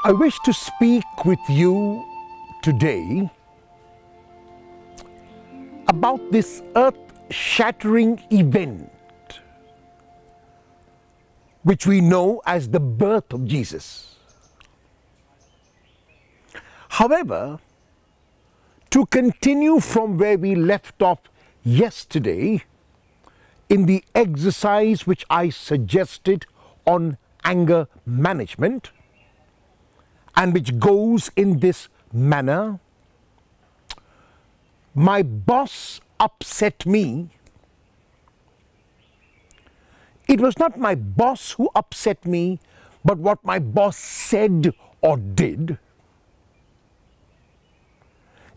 I wish to speak with you today about this earth-shattering event which we know as the birth of Jesus. However, to continue from where we left off yesterday in the exercise which I suggested on anger management, and which goes in this manner: my boss upset me. It was not my boss who upset me, but what my boss said or did.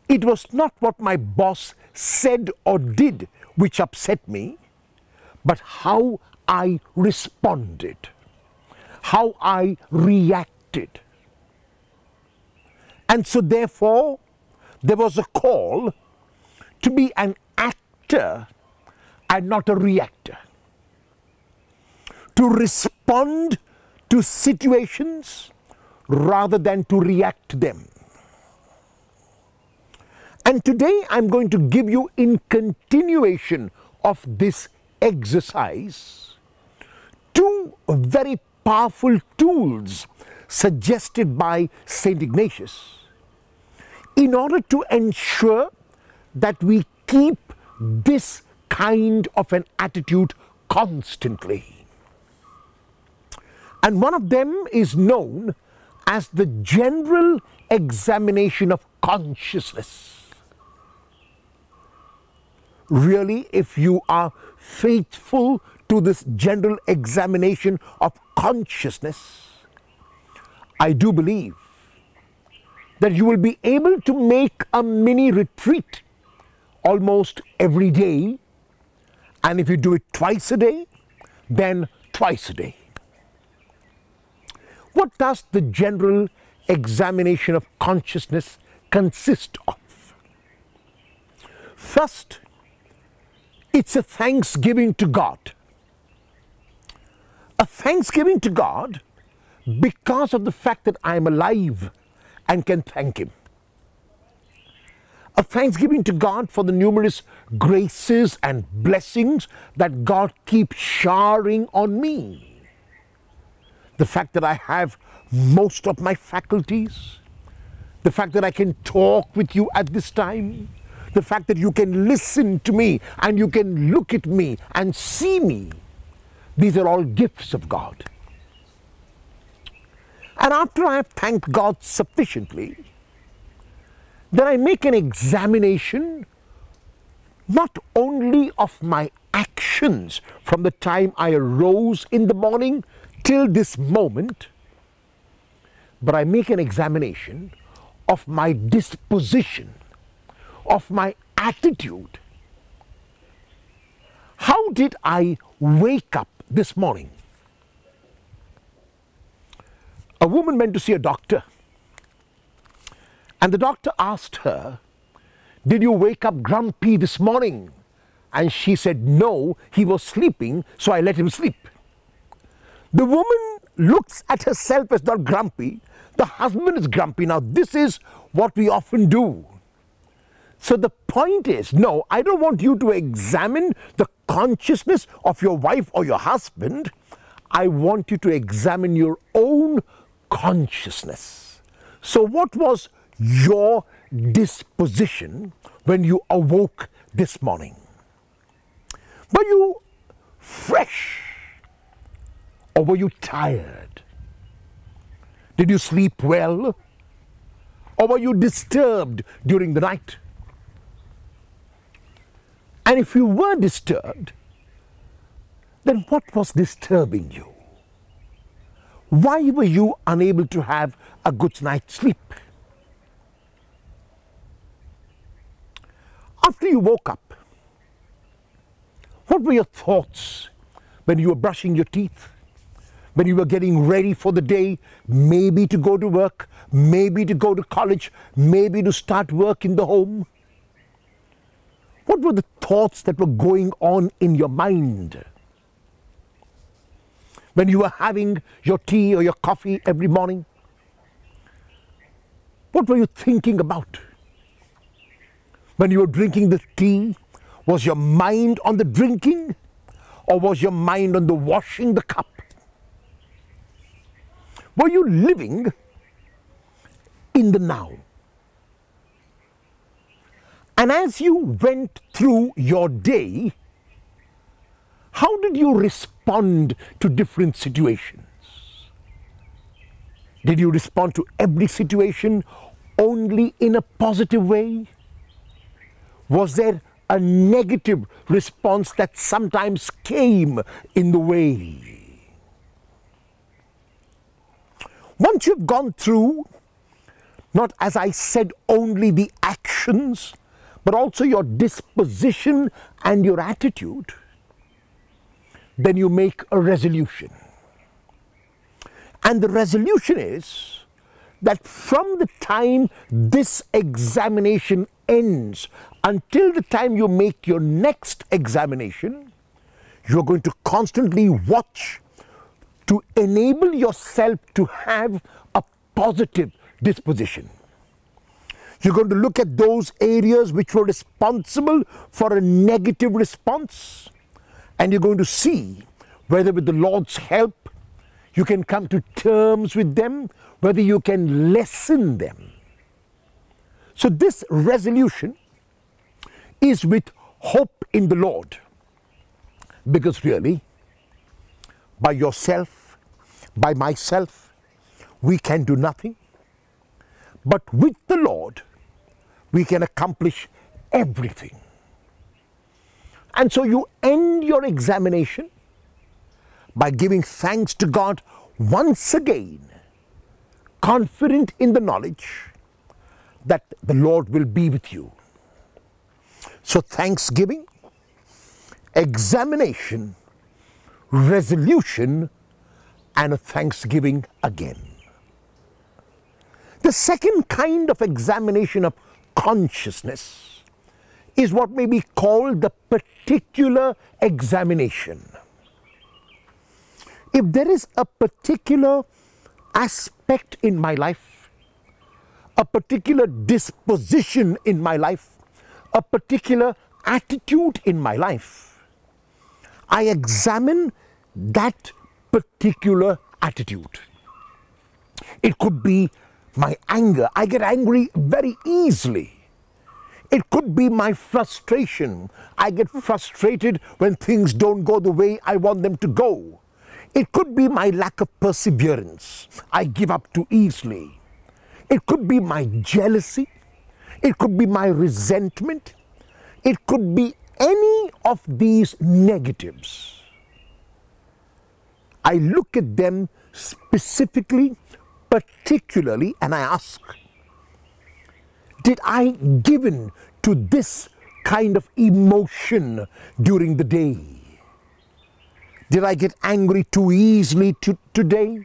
It was not what my boss said or did which upset me, but how I responded, how I reacted. And so therefore, there was a call to be an actor and not a reactor. To respond to situations rather than to react to them. And today I'm going to give you, in continuation of this exercise, two very powerful tools suggested by St. Ignatius, in order to ensure that we keep this kind of an attitude constantly. And one of them is known as the general examination of consciousness. Really, if you are faithful to this general examination of consciousness, I do believe that you will be able to make a mini retreat almost every day, and if you do it twice a day, then twice a day. What does the general examination of consciousness consist of? First, it's a thanksgiving to God. A thanksgiving to God because of the fact that I am alive and can thank Him. A thanksgiving to God for the numerous graces and blessings that God keeps showering on me. The fact that I have most of my faculties, the fact that I can talk with you at this time, the fact that you can listen to me and you can look at me and see me. These are all gifts of God. And after I have thanked God sufficiently, then I make an examination not only of my actions from the time I arose in the morning till this moment, but I make an examination of my disposition, of my attitude. How did I wake up this morning? A woman went to see a doctor, and the doctor asked her, "Did you wake up grumpy this morning?" And she said, "No, he was sleeping, so I let him sleep." The woman looks at herself as not grumpy. The husband is grumpy. Now, this is what we often do. So the point is, no, I don't want you to examine the consciousness of your wife or your husband. I want you to examine your own consciousness. So what was your disposition when you awoke this morning? Were you fresh? Or were you tired? Did you sleep well? Or were you disturbed during the night? And if you were disturbed, then what was disturbing you? Why were you unable to have a good night's sleep? After you woke up, what were your thoughts when you were brushing your teeth? When you were getting ready for the day, maybe to go to work, maybe to go to college, maybe to start work in the home? What were the thoughts that were going on in your mind? When you were having your tea or your coffee every morning, What were you thinking about? When you were drinking the tea, was your mind on the drinking, or was your mind on the washing the cup? Were you living in the now? And as you went through your day, how did you respond to different situations? Did you respond to every situation only in a positive way? Was there a negative response that sometimes came in the way? Once you've gone through, not as I said, only the actions, but also your disposition and your attitude, then you make a resolution. And the resolution is that from the time this examination ends until the time you make your next examination, you're going to constantly watch to enable yourself to have a positive disposition. You're going to look at those areas which were responsible for a negative response, and you're going to see whether with the Lord's help you can come to terms with them, whether you can lessen them. So this resolution is with hope in the Lord, because really, by yourself, by myself, we can do nothing. But with the Lord, we can accomplish everything. And so you end your examination by giving thanks to God once again, confident in the knowledge that the Lord will be with you. So thanksgiving, examination, resolution, and a thanksgiving again. The second kind of examination of consciousness is what may be called the particular examination. If there is a particular aspect in my life, a particular disposition in my life, a particular attitude in my life, I examine that particular attitude. It could be my anger. I get angry very easily. It could be my frustration. I get frustrated when things don't go the way I want them to go. It could be my lack of perseverance. I give up too easily. It could be my jealousy. It could be my resentment. It could be any of these negatives. I look at them specifically, particularly, and I ask, did I give in to this kind of emotion during the day? Did I get angry too easily today?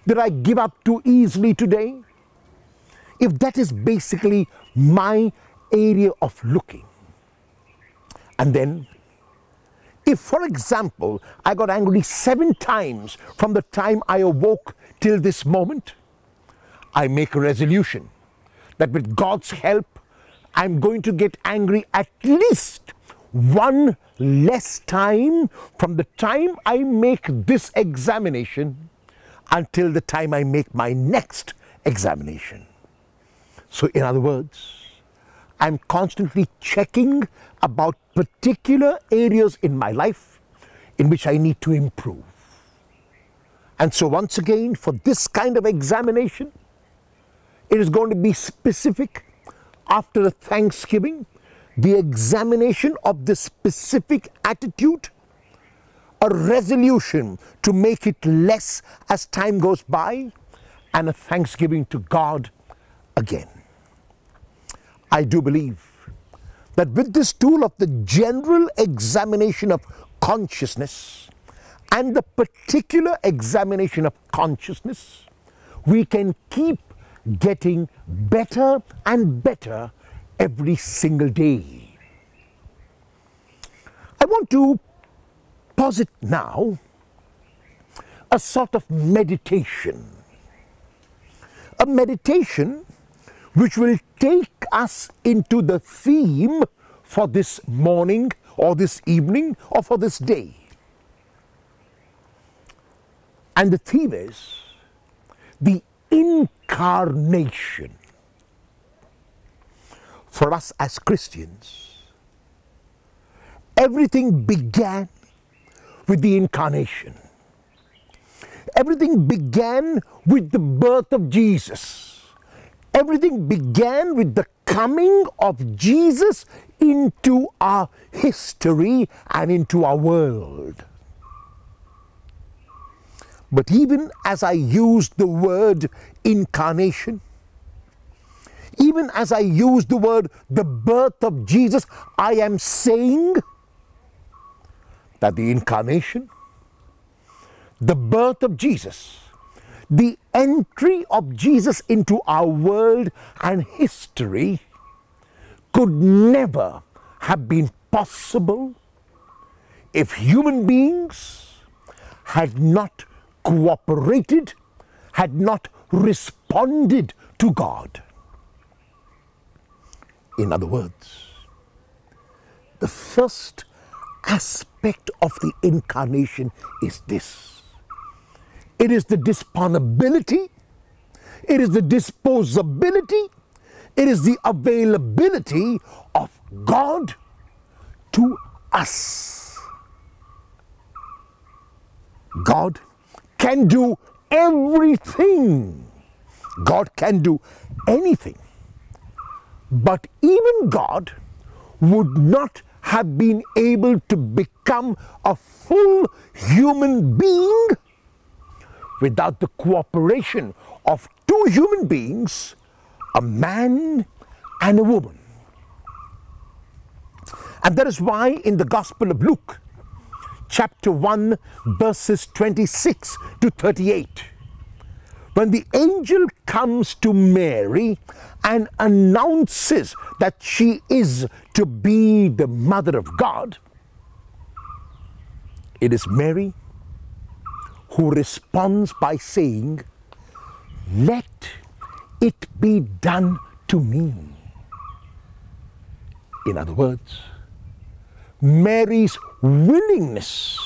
Did I give up too easily today? If that is basically my area of looking. And then, if, for example, I got angry 7 times from the time I awoke till this moment, I make a resolution that with God's help, I'm going to get angry at least 1 less time from the time I make this examination until the time I make my next examination. So in other words, I'm constantly checking about particular areas in my life in which I need to improve. And so once again, for this kind of examination, it is going to be specific after the thanksgiving, the examination of the specific attitude, a resolution to make it less as time goes by, and a thanksgiving to God again. I do believe that with this tool of the general examination of consciousness and the particular examination of consciousness, we can keep getting better and better every single day. I want to posit now a sort of meditation. A meditation which will take us into the theme for this morning or this evening or for this day. And the theme is the Incarnation. For us as Christians, everything began with the Incarnation. Everything began with the birth of Jesus. Everything began with the coming of Jesus into our history and into our world. But even as I use the word incarnation, even as I use the word the birth of Jesus, I am saying that the incarnation, the birth of Jesus, the entry of Jesus into our world and history could never have been possible if human beings had not cooperated, had not responded to God. In other words, the first aspect of the incarnation is this. It is the disponibility, it is the disposability, it is the availability of God to us. God can do everything. God can do anything. But even God would not have been able to become a full human being without the cooperation of two human beings, a man and a woman. And that is why in the Gospel of Luke, chapter 1, verses 26 to 38, when the angel comes to Mary and announces that she is to be the mother of God, it is Mary who responds by saying, "Let it be done to me." In other words, Mary's willingness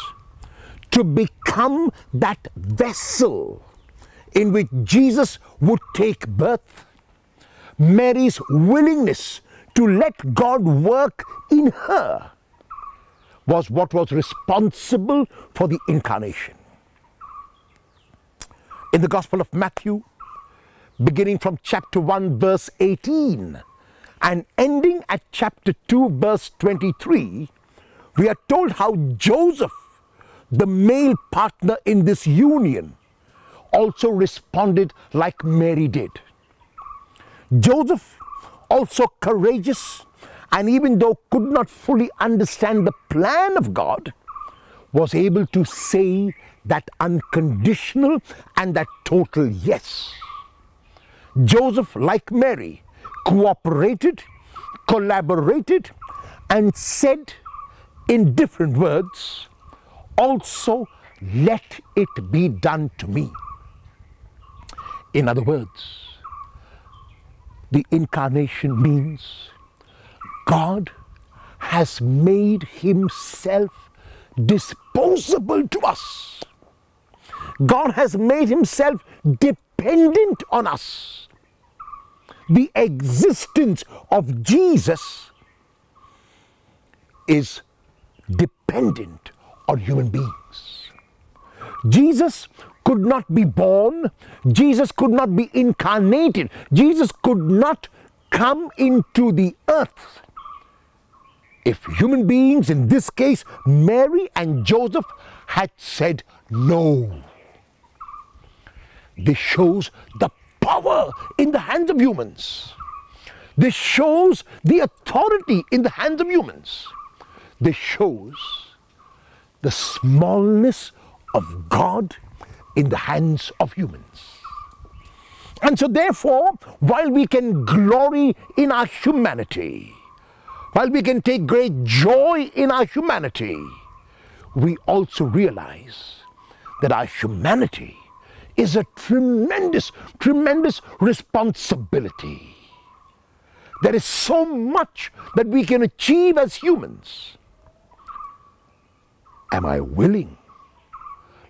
to become that vessel in which Jesus would take birth, Mary's willingness to let God work in her, was what was responsible for the incarnation. In the Gospel of Matthew, beginning from chapter 1, verse 18, and ending at chapter 2, verse 23, we are told how Joseph, the male partner in this union, also responded like Mary did. Joseph, also courageous, and even though could not fully understand the plan of God, was able to say that unconditional and that total yes. Joseph, like Mary, cooperated, collaborated, and said in different words, also, let it be done to me. In other words, the incarnation means God has made himself disposable to us. God has made himself dependent on us. The existence of Jesus is dependent on human beings. Jesus could not be born. Jesus could not be incarnated. Jesus could not come into the earth if human beings, in this case Mary and Joseph, had said no. This shows the power in the hands of humans. This shows the authority in the hands of humans. This shows the smallness of God in the hands of humans. And so therefore, while we can glory in our humanity, while we can take great joy in our humanity, we also realize that our humanity is a tremendous, tremendous responsibility. There is so much that we can achieve as humans. Am I willing,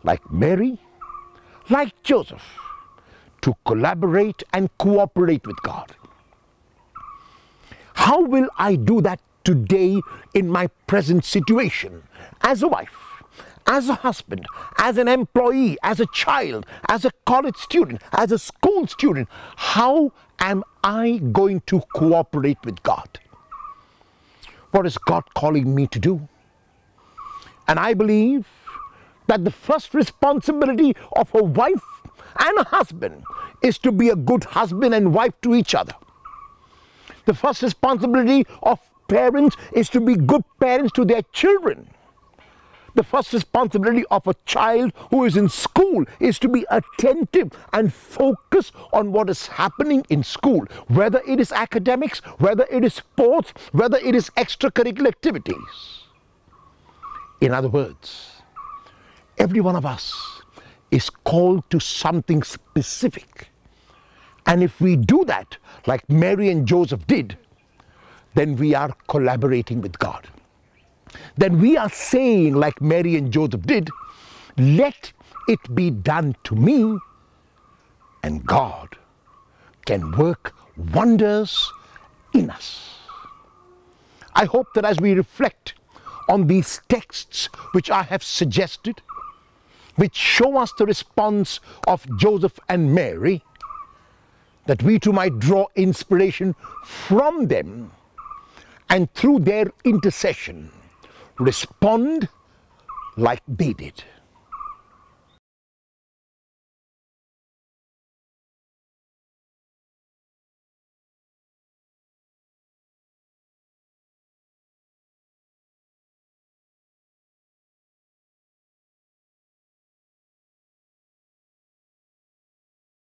like Mary, like Joseph, to collaborate and cooperate with God? How will I do that today in my present situation? As a wife, as a husband, as an employee, as a child, as a college student, as a school student, how am I going to cooperate with God? What is God calling me to do? And I believe that the first responsibility of a wife and a husband is to be a good husband and wife to each other. The first responsibility of parents is to be good parents to their children. The first responsibility of a child who is in school is to be attentive and focus on what is happening in school, whether it is academics, whether it is sports, whether it is extracurricular activities. In other words, every one of us is called to something specific. And if we do that, like Mary and Joseph did, then we are collaborating with God. Then we are saying, like Mary and Joseph did, let it be done to me, and God can work wonders in us. I hope that as we reflect on these texts which I have suggested, which show us the response of Joseph and Mary, that we too might draw inspiration from them, and through their intercession respond like they did.